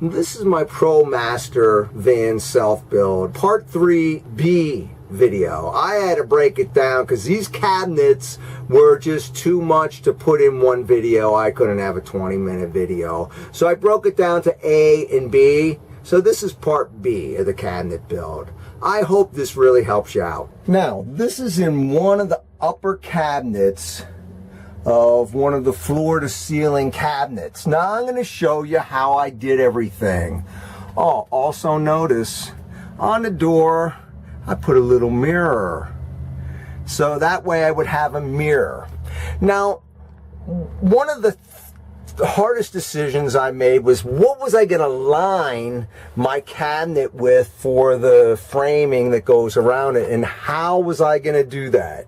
This is my Promaster van self-build, part 3b video. I had to break it down because these cabinets were just too much to put in one video. I couldn't have a 20-minute video. So I broke it down to A and B. So this is part B of the cabinet build. I hope this really helps you out. Now, this is in one of the upper cabinets of one of the floor-to-ceiling cabinets. Now I'm going to show you how I did everything. Oh, also notice on the door I put a little mirror, so that way I would have a mirror. Now, one of the hardest decisions I made was what was I going to line my cabinet with for the framing that goes around it, and how was I going to do that?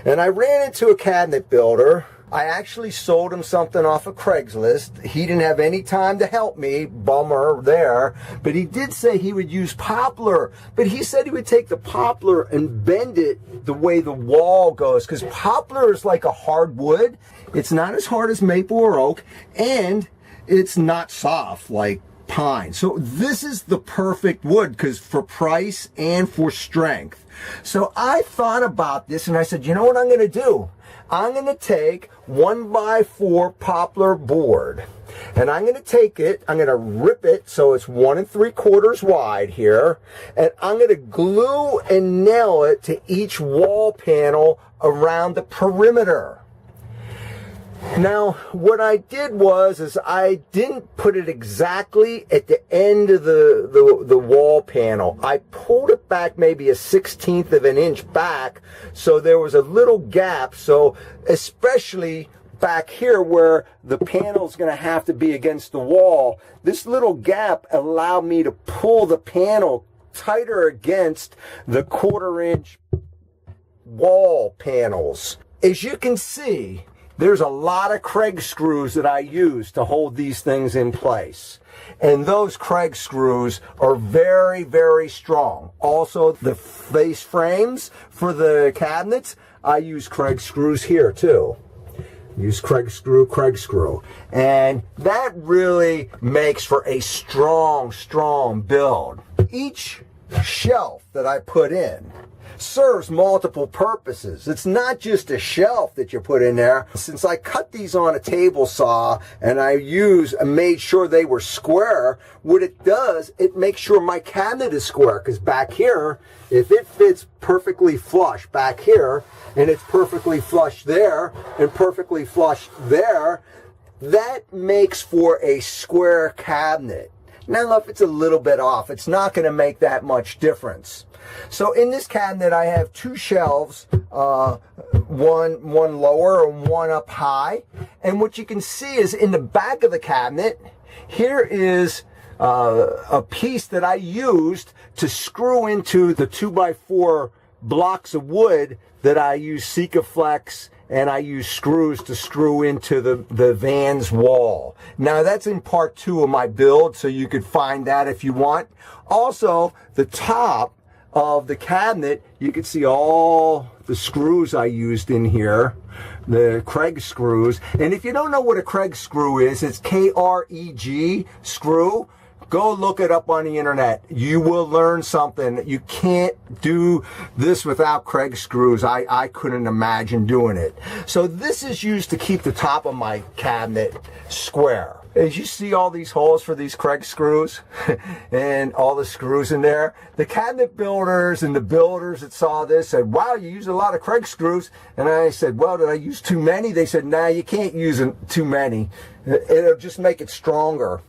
And I ran into a cabinet builder. I actually sold him something off of Craigslist. He didn't have any time to help me, bummer there, but he did say he would use poplar. But he said he would take the poplar and bend it the way the wall goes, because poplar is like a hard wood. It's not as hard as maple or oak, and it's not soft like pine. So this is the perfect wood because for price and for strength. So I thought about this and I said, you know what I'm going to do? I'm going to take 1x4 poplar board, and I'm going to take it, I'm going to rip it so it's 1 3/4 wide here, and I'm going to glue and nail it to each wall panel around the perimeter. Now, what I did was I didn't put it exactly at the end of the wall panel. I pulled it back maybe 1/16 of an inch back, so there was a little gap. So especially back here where the panel's going to have to be against the wall, this little gap allowed me to pull the panel tighter against the 1/4 inch wall panels. As you can see, there's a lot of Craig screws that I use to hold these things in place. And those Craig screws are very, very strong. Also, the face frames for the cabinets, I use Craig screws here too. Use Craig screw. And that really makes for a strong, strong build. Each shelf that I put in serves multiple purposes. It's not just a shelf that you put in there. Since I cut these on a table saw and I made sure they were square, what it does, it makes sure my cabinet is square, because back here, if it fits perfectly flush back here, and it's perfectly flush there, and perfectly flush there, that makes for a square cabinet. Now, if it's a little bit off, it's not going to make that much difference. So in this cabinet, I have 2 shelves, one lower and one up high. And what you can see is in the back of the cabinet, here is a piece that I used to screw into the 2x4 blocks of wood that I use SqFt, and I use screws to screw into the van's wall. Now that's in part 2 of my build, so you could find that if you want. Also, the top of the cabinet, you can see all the screws I used in here, the Craig screws. And if you don't know what a Craig screw is, it's K-R-E-G screw. Go look it up on the internet. You will learn something. You can't do this without Craig screws. I couldn't imagine doing it. So this is used to keep the top of my cabinet square. As you see all these holes for these Craig screws and all the screws in there, the cabinet builders and the builders that saw this said, wow, you use a lot of Craig screws. And I said, well, did I use too many? They said, nah, you can't use too many. It'll just make it stronger.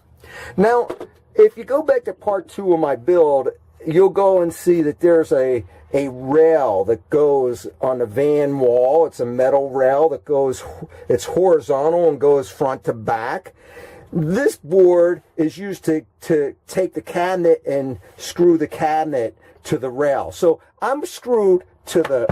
Now, if you go back to part 2 of my build, you'll go and see that there's a rail that goes on the van wall. It's a metal rail that goes, it's horizontal and goes front to back. This board is used to take the cabinet and screw the cabinet to the rail. So I'm screwed to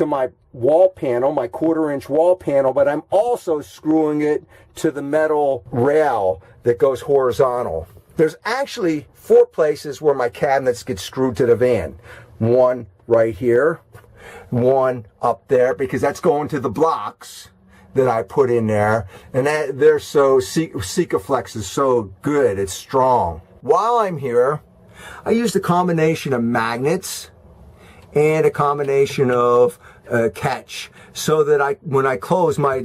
my wall panel, my 1/4 inch wall panel, but I'm also screwing it to the metal rail that goes horizontal. There's actually 4 places where my cabinets get screwed to the van. One right here, one up there, because that's going to the blocks. that I put in there, and they're so, SqFt is so good, it's strong. While I'm here, I used a combination of magnets and a combination of catch, so that when I close my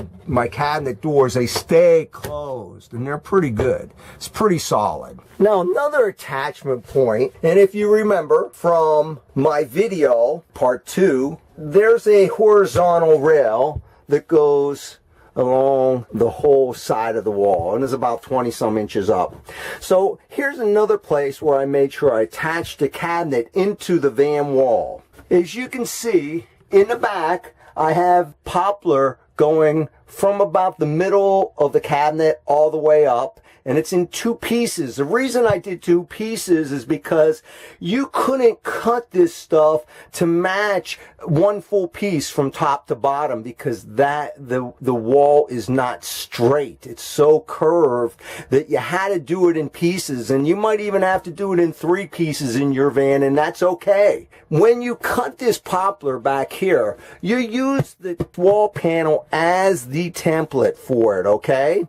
cabinet doors, they stay closed, and they're pretty good. It's pretty solid. Now, another attachment point, and if you remember from my video, part 2, there's a horizontal rail that goes along the whole side of the wall, and is about 20 some inches up. So here's another place where I made sure I attached the cabinet into the van wall. As you can see, in the back, I have poplar going from about the middle of the cabinet all the way up, and it's in 2 pieces. The reason I did 2 pieces is because you couldn't cut this stuff to match one full piece from top to bottom, because the wall is not straight. It's so curved that you had to do it in pieces, and you might even have to do it in 3 pieces in your van, and that's okay. When you cut this poplar back here, you use the wall panel as the template for it, okay?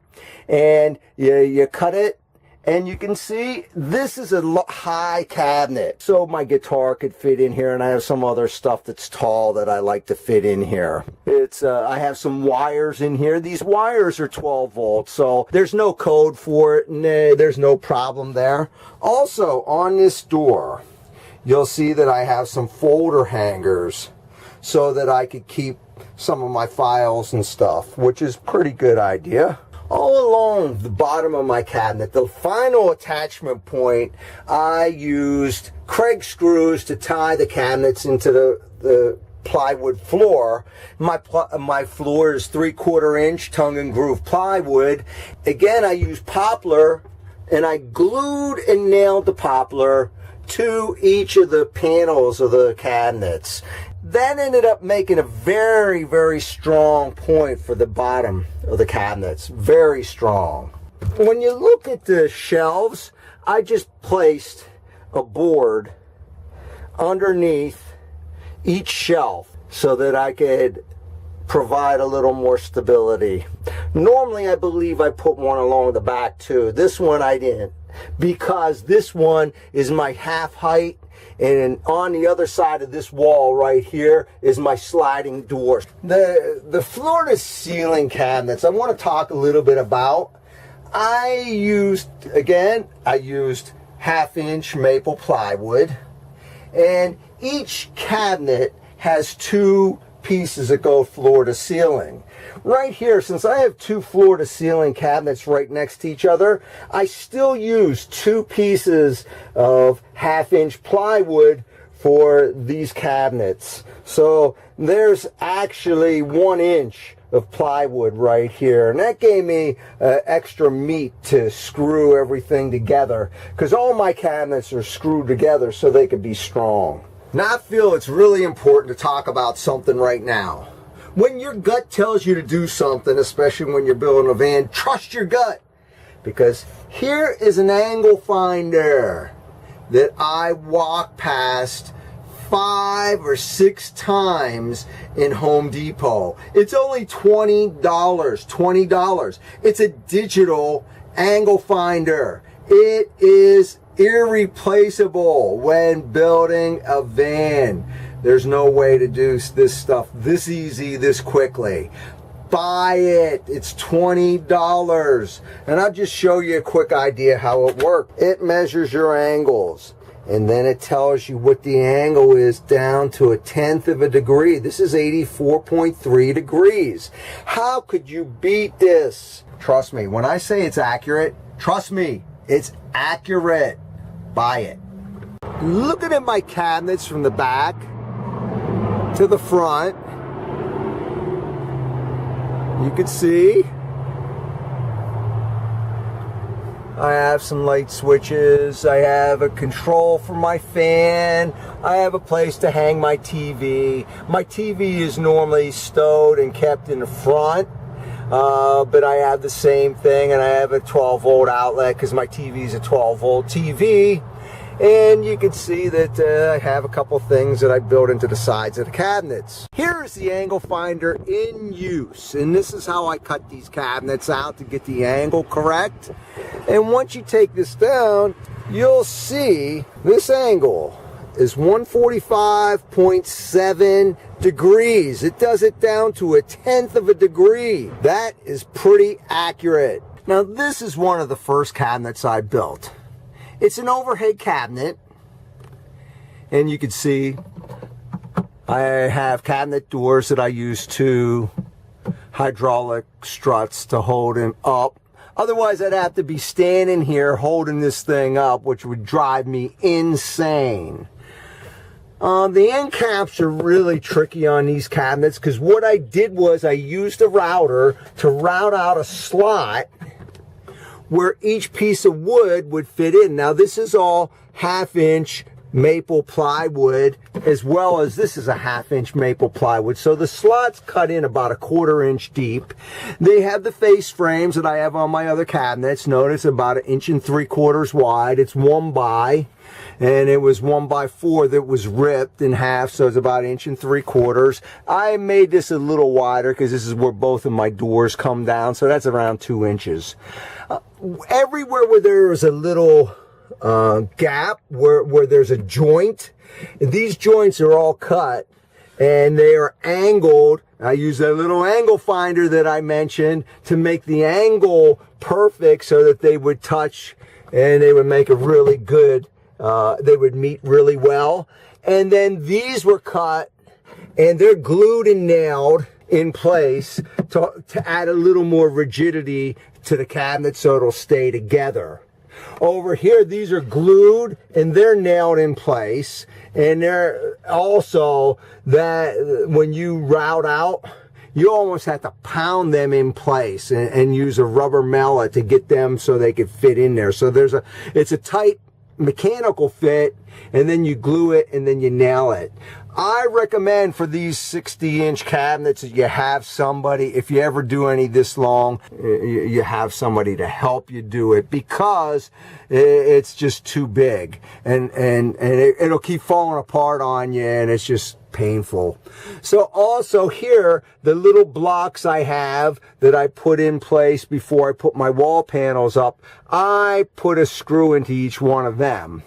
And you cut it, and you can see this is a high cabinet, so my guitar could fit in here, and I have some other stuff that's tall that I like to fit in here. I have some wires in here. These wires are 12 volts, so there's no code for it. There's no problem there. Also, on this door, you'll see that I have some folder hangers so that I could keep some of my files and stuff, which is a pretty good idea. All along the bottom of my cabinet, the final attachment point, I used Craig screws to tie the cabinets into the plywood floor. My floor is 3/4 inch tongue and groove plywood. Again, I used poplar, and I glued and nailed the poplar to each of the panels of the cabinets. That ended up making a very, very strong point for the bottom of the cabinets. Very strong. When you look at the shelves, I just placed a board underneath each shelf so that I could provide a little more stability. Normally, I believe I put one along the back too. This one I didn't, because this one is my half height, and on the other side of this wall right here is my sliding door. The floor to ceiling cabinets I want to talk a little bit about. I used 1/2-inch maple plywood, and each cabinet has 2 pieces that go floor to ceiling. Right here, since I have 2 floor to ceiling cabinets right next to each other, I still use 2 pieces of 1/2-inch plywood for these cabinets. So there's actually 1 inch of plywood right here, and that gave me extra meat to screw everything together, because all my cabinets are screwed together so they could be strong. Now I feel it's really important to talk about something right now. When your gut tells you to do something, especially when you're building a van, trust your gut. Because here is an angle finder that I walk past 5 or 6 times in Home Depot. It's only $20. It's a digital angle finder. It is irreplaceable when building a van. There's no way to do this stuff this easy, this quickly. Buy it. It's $20. And I'll just show you a quick idea how it works. It measures your angles, and then it tells you what the angle is down to 1/10 of a degree. This is 84.3 degrees. How could you beat this? Trust me, when I say it's accurate, trust me, it's accurate. Buy it. Looking at my cabinets from the back to the front, you can see I have some light switches. I have a control for my fan. I have a place to hang my TV. My TV is normally stowed and kept in the front, but I have the same thing, and I have a 12-volt outlet because my TV is a 12-volt TV. And you can see that I have a couple things that I built into the sides of the cabinets. Here's the angle finder in use. And this is how I cut these cabinets out to get the angle correct. And once you take this down, you'll see this angle is 145.7 degrees. It does it down to 1/10 of a degree. That is pretty accurate. Now this is one of the first cabinets I built. It's an overhead cabinet, and you can see I have cabinet doors that I use 2 hydraulic struts to hold them up. Otherwise I'd have to be standing here holding this thing up, which would drive me insane. The end caps are really tricky on these cabinets, because what I did was I used a router to route out a slot where each piece of wood would fit in. Now this is all 1/2 inch maple plywood, as well as this is a 1/2 inch maple plywood. So the slots cut in about 1/4 inch deep. They have the face frames that I have on my other cabinets. Notice about 1.75 inches wide. It's 1x, and it was 1x4 that was ripped in half, so it's about 1.75 inches. I made this a little wider because this is where both of my doors come down, so that's around 2 inches. Everywhere where there is a little gap, where there's a joint, these joints are all cut and they are angled. I use that little angle finder that I mentioned to make the angle perfect so that they would touch and they would make a really good, they would meet really well. And then these were cut and they're glued and nailed in place to add a little more rigidity to the cabinet so it'll stay together. Over here, these are glued and they're nailed in place, and they're also that when you route out, you almost have to pound them in place and use a rubber mallet to get them so they could fit in there. So it's a tight mechanical fit, and then you glue it and then you nail it. I recommend for these 60-inch cabinets that you have somebody, if you ever do any this long, you have somebody to help you do it, because it's just too big, and it'll keep falling apart on you, and it's just painful. So also here, the little blocks I have that I put in place before I put my wall panels up, I put a screw into each one of them.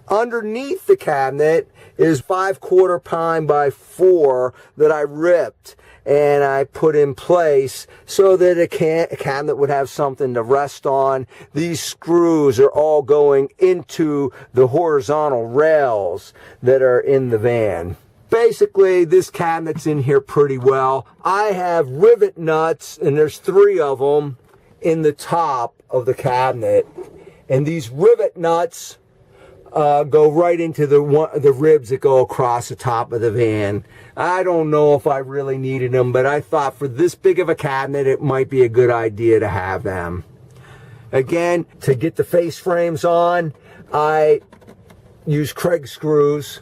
Underneath the cabinet is 5/4 pine by 4 that I ripped and I put in place so that a cabinet would have something to rest on. These screws are all going into the horizontal rails that are in the van. Basically, this cabinet's in here pretty well. I have rivet nuts, and there's 3 of them in the top of the cabinet, and these rivet nuts go right into the ribs that go across the top of the van. I don't know if I really needed them, but I thought for this big of a cabinet it might be a good idea to have them. Again, to get the face frames on, I use Craig screws.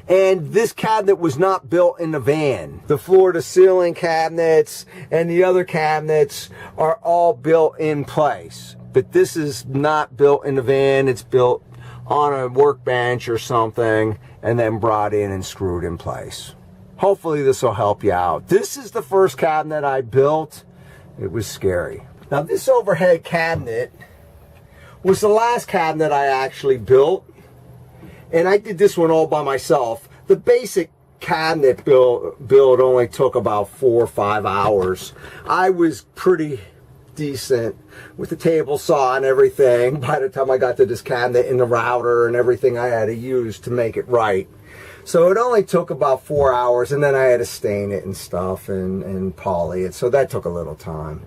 And this cabinet was not built in the van. The floor to ceiling cabinets and the other cabinets are all built in place. But this is not built in the van. It's built on a workbench or something and then brought in and screwed in place. Hopefully this will help you out. This is the first cabinet I built. It was scary. Now this overhead cabinet was the last cabinet I actually built, and I did this one all by myself. The basic cabinet build only took about 4 or 5 hours. I was pretty decent with the table saw and everything by the time I got to this cabinet and the router and everything I had to use to make it right. So it only took about 4 hours, and then I had to stain it and stuff and poly it, so that took a little time.